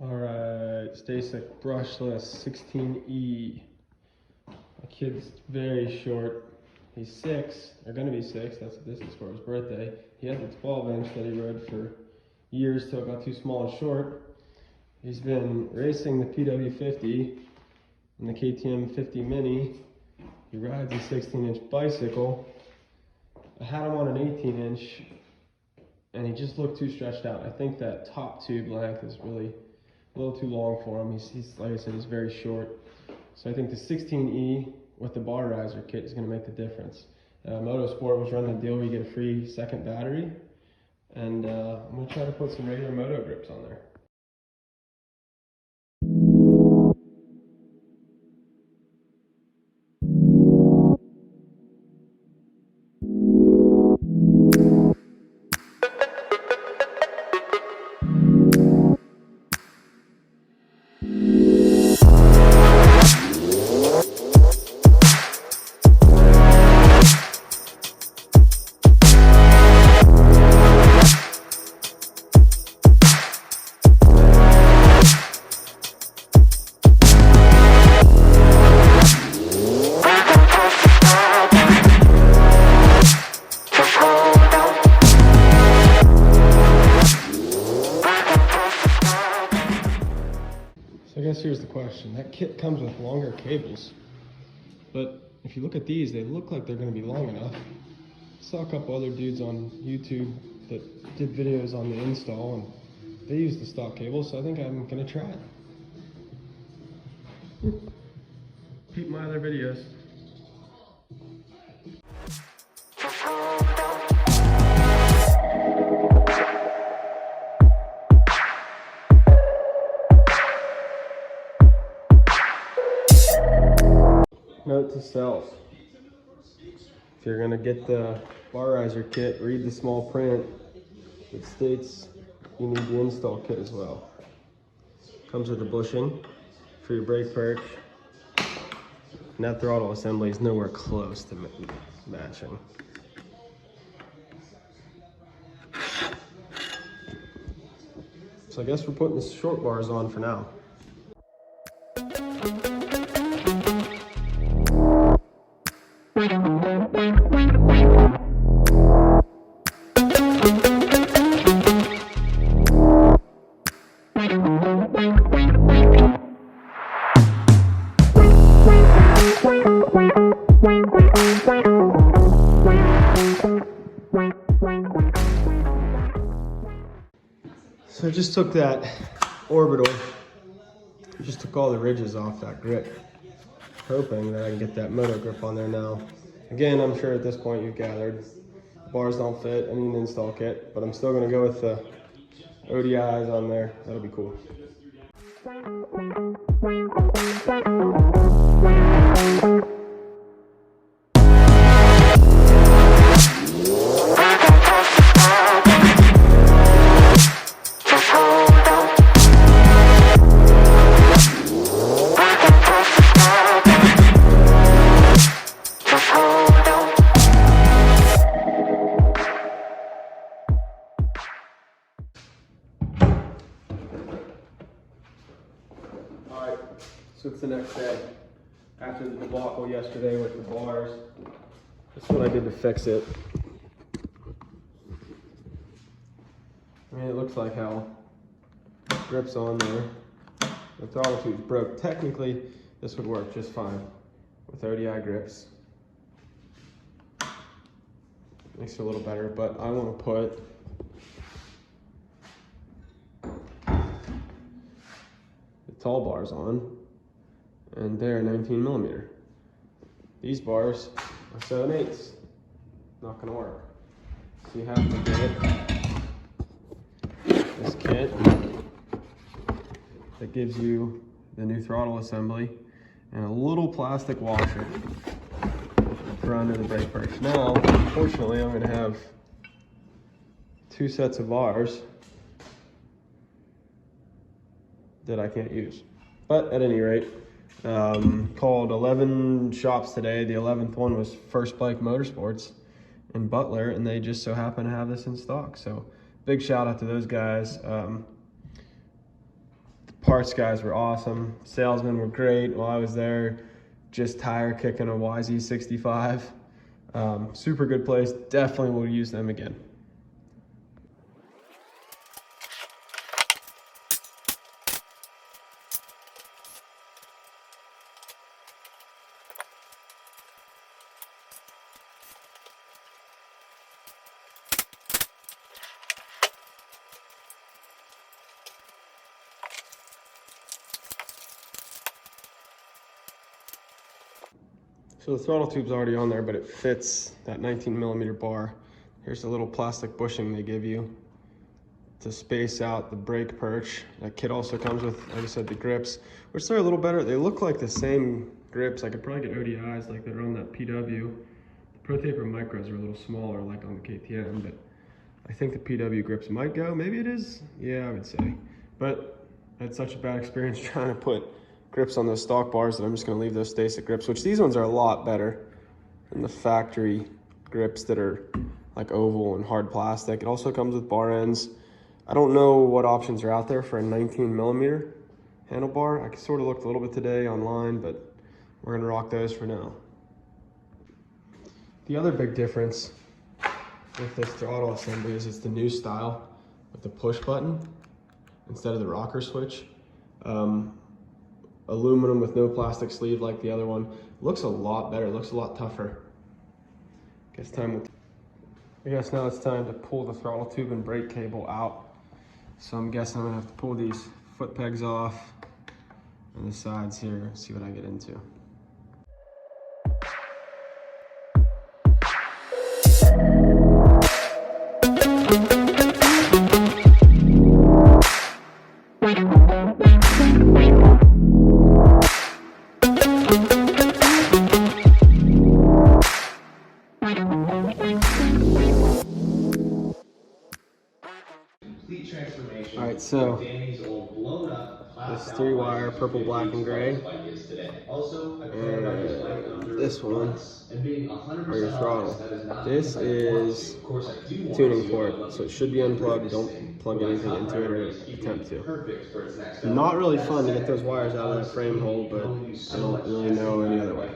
Alright, Stacyc brushless 16E. My kid's very short. He's 6, or gonna be 6, that's what this is for his birthday. He has a 12-inch that he rode for years till it got too small and short. He's been racing the PW50 and the KTM 50 Mini. He rides a 16-inch bicycle. I had him on an 18-inch and he just looked too stretched out. I think that top tube length is really a little too long for him. He's like I said, he's very short. So I think the 16E with the bar riser kit is going to make the difference. Motorsport was running a deal where you get a free second battery, and I'm going to try to put some regular moto grips on there. I guess here's the question. That kit comes with longer cables, but if you look at these, they look like they're going to be long enough. I saw a couple other dudes on YouTube that did videos on the install, and they used the stock cables, so I think I'm going to try it. Peep my other videos. Note to self: if you're gonna get the bar riser kit, read the small print. It states you need the install kit as well. Comes with a bushing for your brake perch, and that throttle assembly is nowhere close to matching. So I guess we're putting the short bars on for now. So I just took that orbital, just took all the ridges off that grip, hoping that I can get that moto grip on there now. Again, I'm sure at this point you've gathered, the bars don't fit, I need an install kit, but I'm still gonna go with the ODIs on there. That'll be cool. Alright, so it's the next day. After the debacle yesterday with the bars, that's what I did to fix it. I mean, it looks like how the grip's on there. The throttle tube's broke. Technically, this would work just fine with ODI grips. Makes it a little better, but I want to put tall bars on, and they're 19mm. These bars are 7/8. Not gonna work. So you have to get this kit that gives you the new throttle assembly and a little plastic washer for under the brake perch. Now, unfortunately, I'm gonna have 2 sets of bars that I can't use. But at any rate, called 11 shops today. The 11th one was First Bike Motorsports in Butler, and they just so happen to have this in stock. So big shout out to those guys. parts guys were awesome. Salesmen were great while I was there. Just tire kicking a YZ65. Super good place. Definitely will use them again. So the throttle tube's already on there, but it fits that 19mm bar. Here's the little plastic bushing they give you to space out the brake perch. That kit also comes with, like I said, the grips, which they're a little better. They look like the same grips. I could probably get ODIs like they're on that PW. The Pro Taper Micros are a little smaller like on the KTM, but I think the PW grips might go. Maybe it is. Yeah, I would say. But I had such a bad experience trying to put grips on those stock bars that I'm just gonna leave those Stacyc grips, which these ones are a lot better than the factory grips that are like oval and hard plastic. It also comes with bar ends. I don't know what options are out there for a 19mm handlebar. I sort of looked a little bit today online, but we're gonna rock those for now. The other big difference with this throttle assembly is it's the new style with the push button instead of the rocker switch. Aluminum with no plastic sleeve like the other one. Looks a lot better, looks a lot tougher. I guess now it's time to pull the throttle tube and brake cable out. So I'm guessing I'm gonna have to pull these foot pegs off on the sides here, see what I get into. All right, so this 3-wire purple, black, and gray, and this one are your throttle. This is tuning for it, so it should be unplugged. Don't plug anything into it or attempt to. Not really fun to get those wires out of that frame hole, but I don't really know any other way.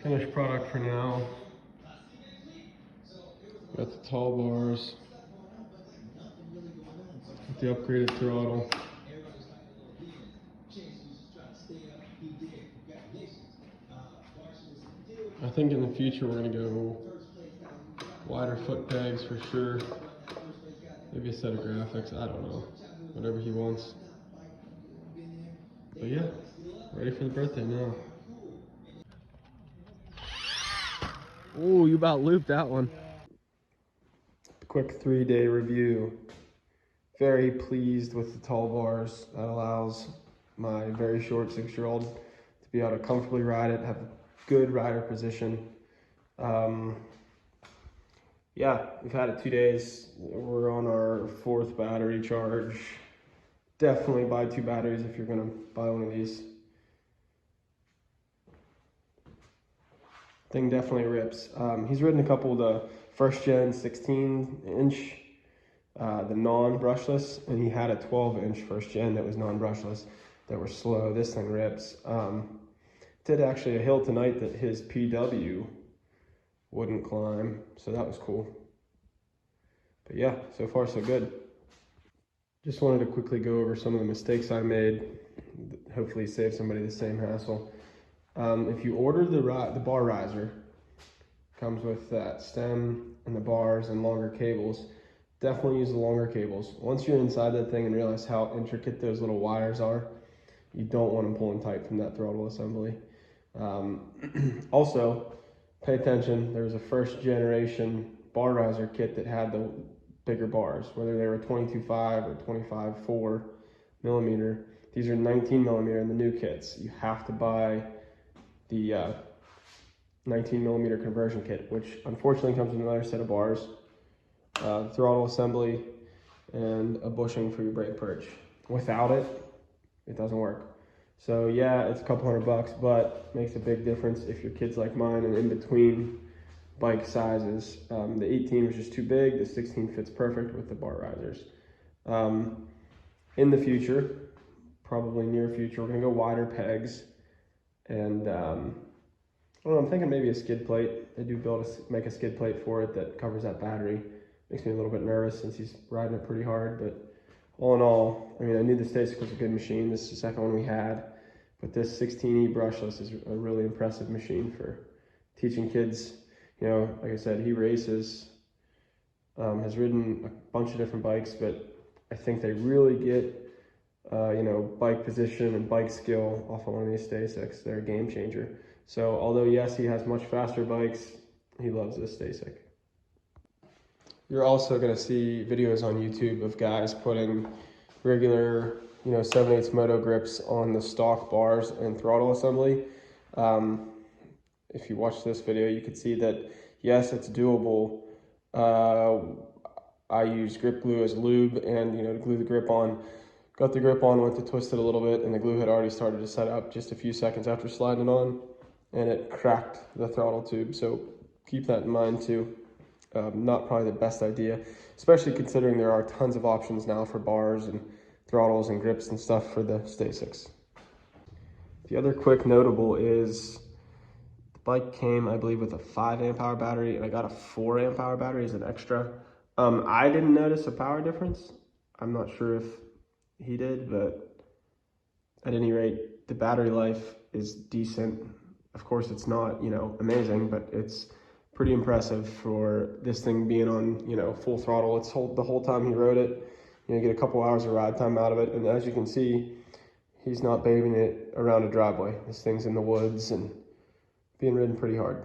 Finished product for now. Got the tall bars, got the upgraded throttle. I think in the future we're gonna go wider foot pegs for sure. Maybe a set of graphics, I don't know. Whatever he wants. But yeah, ready for the birthday now. Oh, you about looped that one. Quick 3-day review. Very pleased with the tall bars. That allows my very short 6-year-old to be able to comfortably ride it, have a good rider position. Yeah, we've had it 2 days. We're on our 4th battery charge. Definitely buy 2 batteries if you're gonna buy one of these. Thing definitely rips. He's ridden a couple of the first gen 16-inch, the non-brushless, and he had a 12-inch first gen that was non-brushless that were slow. This thing rips. Did actually a hill tonight that his PW wouldn't climb, so that was cool. But yeah, so far so good. Just wanted to quickly go over some of the mistakes I made, hopefully save somebody the same hassle. If you order the bar riser, comes with that stem and the bars and longer cables, definitely use the longer cables. Once you're inside that thing and realize how intricate those little wires are, you don't want them pulling tight from that throttle assembly. Also, pay attention, there was a first generation bar riser kit that had the bigger bars, whether they were 22.5 or 25.4 millimeter. These are 19 millimeter in the new kits. You have to buy the 19 millimeter conversion kit, which unfortunately comes with another set of bars, throttle assembly, and a bushing for your brake perch. Without it, it doesn't work. So yeah, it's a couple $100, but makes a big difference if your kid's like mine and in between bike sizes. The 18 was just too big. The 16 fits perfect with the bar risers. In the future, probably near future, we're gonna go wider pegs, and I don't know, I'm thinking maybe a skid plate. They do make a skid plate for it that covers that battery. Makes me a little bit nervous since he's riding it pretty hard, but all in all, I mean, I knew the Stacyc was a good machine. This is the second one we had, but this 16E brushless is a really impressive machine for teaching kids. You know, like I said, he races, has ridden a bunch of different bikes, but I think they really get, you know, bike position and bike skill off of one of these Stacycs. They're a game changer. So although yes, he has much faster bikes, he loves this Stacyc. You're also going to see videos on YouTube of guys putting regular, you know, 7/8 moto grips on the stock bars and throttle assembly. If you watch this video, you can see that, yes, it's doable. I use grip glue as lube and, you know, to glue the grip on. Got the grip on, went to twist it a little bit, and the glue had already started to set up just a few seconds after sliding it on, and it cracked the throttle tube. So keep that in mind too. Not probably the best idea, especially considering there are tons of options now for bars and throttles and grips and stuff for the Stacycs. The other quick notable is the bike came, I believe, with a 5 amp hour battery, and I got a 4 amp hour battery as an extra. I didn't notice a power difference. I'm not sure if he did, but at any rate, the battery life is decent. Of course, it's not, you know, amazing, but it's pretty impressive for this thing being on, you know, full throttle. It's the whole time he rode it. You know, get a couple hours of ride time out of it, and as you can see, he's not babying it around a driveway. This thing's in the woods and being ridden pretty hard.